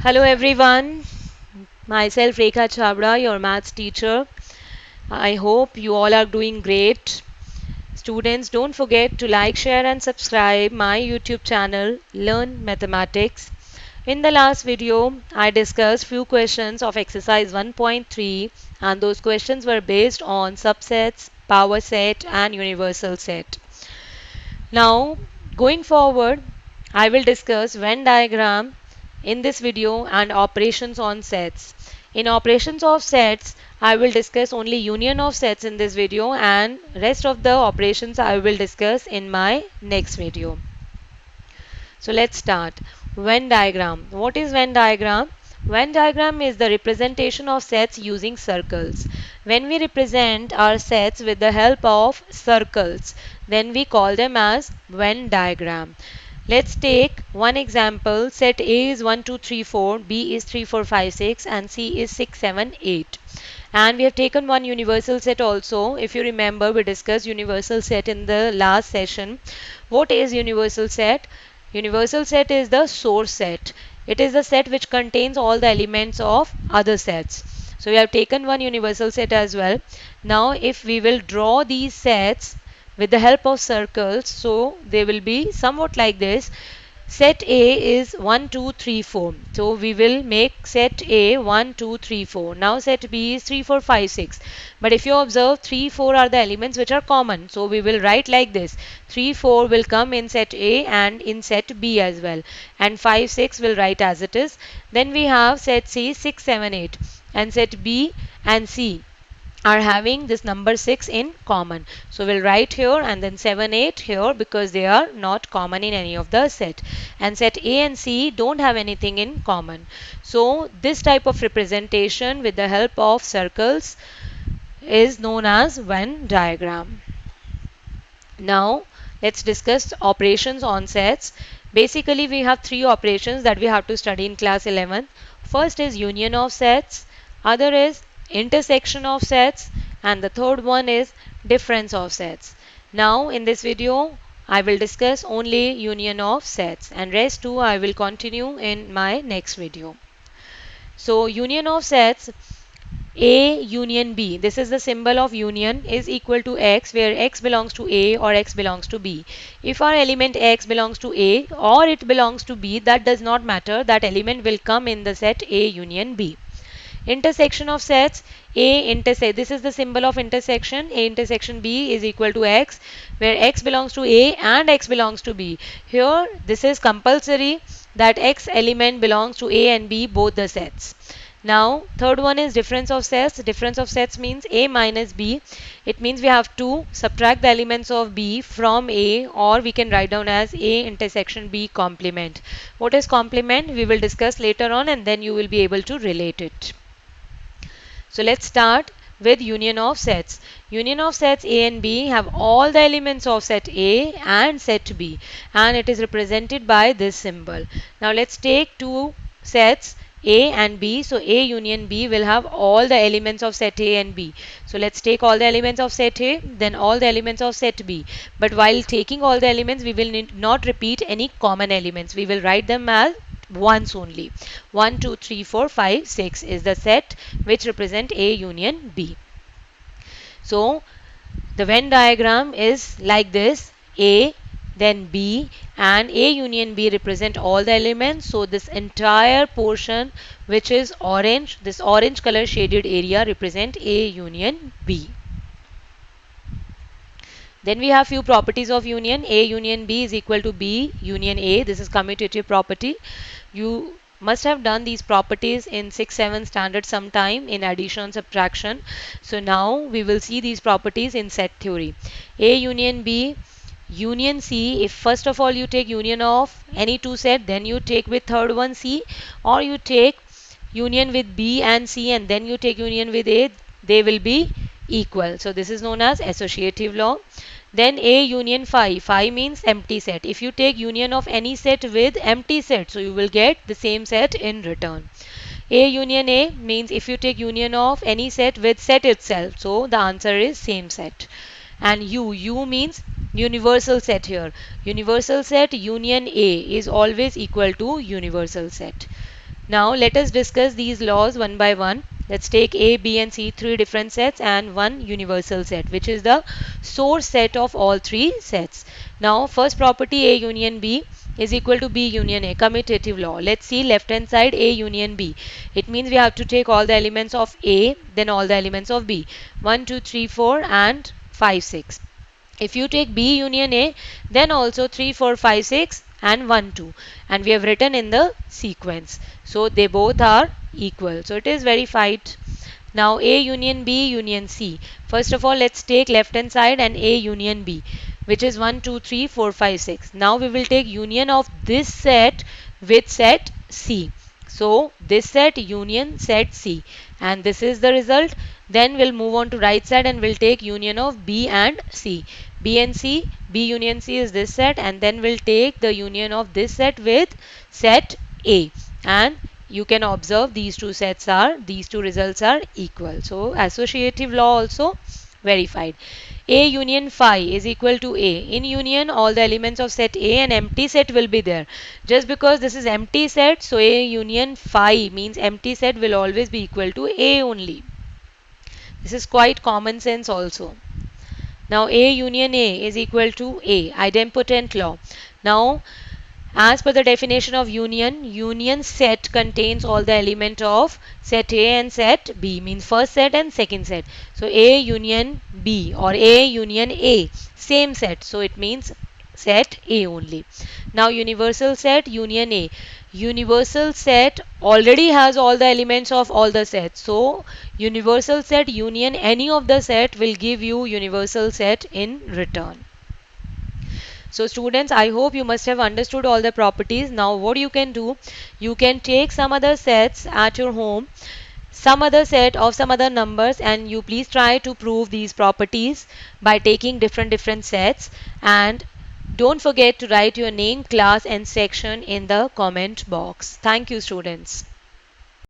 Hello everyone, myself Rekha Chabra, your maths teacher. I hope you all are doing great. Students, don't forget to like, share and subscribe my YouTube channel Learn Mathematics. In the last video, I discussed few questions of exercise 1.3 and those questions were based on subsets, power set and universal set. Now, going forward, I will discuss Venn diagram in this video and operations on sets. In operations of sets, I will discuss only union of sets in this video and rest of the operations I will discuss in my next video. So let's start. Venn diagram. What is Venn diagram? Venn diagram is the representation of sets using circles. When we represent our sets with the help of circles, then we call them as Venn diagram. Let's take one example. Set A is 1, 2, 3, 4, B is 3, 4, 5, 6, and C is 6, 7, 8. And we have taken one universal set also. If you remember, we discussed universal set in the last session. What is universal set? Universal set is the source set. It is the set which contains all the elements of other sets. So we have taken one universal set as well. Now if we will draw these sets with the help of circles, so they will be somewhat like this. Set A is 1, 2, 3, 4. So we will make set A 1, 2, 3, 4. Now set B is 3, 4, 5, 6. But if you observe 3, 4 are the elements which are common. So we will write like this. 3, 4 will come in set A and in set B as well. And 5, 6 will write as it is. Then we have set C 6, 7, 8. And set B and C are having this number 6 in common. So we'll write here and then 7, 8 here because they are not common in any of the set. And set A and C don't have anything in common. So this type of representation with the help of circles is known as Venn diagram. Now let's discuss operations on sets. Basically we have three operations that we have to study in class 11. First is union of sets, other is intersection of sets, and the third one is difference of sets. Now in this video I will discuss only union of sets and rest too I will continue in my next video. So union of sets, A union B, this is the symbol of union, is equal to X where X belongs to A or X belongs to B. If our element X belongs to A or it belongs to B, that does not matter. That element will come in the set A union B. Intersection of sets, A intersect, this is the symbol of intersection. A intersection B is equal to X where X belongs to A and X belongs to B. Here this is compulsory that X element belongs to A and B both the sets. Now third one is difference of sets. Difference of sets means A minus B. It means we have to subtract the elements of B from A, or we can write down as A intersection B complement. What is complement? We will discuss later on and then you will be able to relate it. So let's start with union of sets. Union of sets A and B have all the elements of set A and set B, and it is represented by this symbol. Now let's take two sets A and B. So A union B will have all the elements of set A and B. So let's take all the elements of set A, then all the elements of set B. But while taking all the elements, we will not repeat any common elements. We will write them as once only. 1, 2, 3, 4, 5, 6 is the set which represent A union B. So the Venn diagram is like this: A, then B, and A union B represent all the elements. So this entire portion which is orange, this orange color shaded area represent A union B. Then we have few properties of union. A union B is equal to B union A. This is commutative property. You must have done these properties in 6-7 standard sometime in addition subtraction. So now we will see these properties in set theory. A union B union C, if first of all you take union of any two set, then you take with third one C, or you take union with B and C and then you take union with A, they will be equal. So this is known as associative law. Then A union phi. Phi means empty set. If you take union of any set with empty set, so you will get the same set in return. A union A means if you take union of any set with set itself, so the answer is same set. And U means universal set here. Universal set union A is always equal to universal set. Now let us discuss these laws one by one. Let's take A, B and C, three different sets and one universal set, which is the source set of all three sets. Now first property, A union B is equal to B union A, commutative law. Let's see left hand side, A union B. It means we have to take all the elements of A, then all the elements of B. 1, 2, 3, 4 and 5, 6. If you take B union A, then also 3, 4, 5, 6 and 1, 2. And we have written in the sequence. So they both are equal. So it is verified. Now A union B union C. First of all, let's take left hand side and A union B, which is 1, 2, 3, 4, 5, 6. Now we will take union of this set with set C. So this set union set C, and this is the result. Then we'll move on to right side and we'll take union of B and C. B and C, B union C is this set, and then we'll take the union of this set with set A. And you can observe these two results are equal. So associative law also verified. A union phi is equal to A. In union, all the elements of set A and empty set will be there. Just because this is empty set, so A union phi means empty set will always be equal to A only. This is quite common sense also. Now A union A is equal to A, idempotent law. Now as per the definition of union, union set contains all the element of set A and set B, means first set and second set. So A union B or A union A, same set. So it means set A only. Now universal set union A. Universal set already has all the elements of all the sets. So universal set union any of the set will give you universal set in return. So students, I hope you must have understood all the properties. Now what you can do, you can take some other sets at your home, some other set of some other numbers, and you please try to prove these properties by taking different sets. And don't forget to write your name, class and section in the comment box. Thank you students.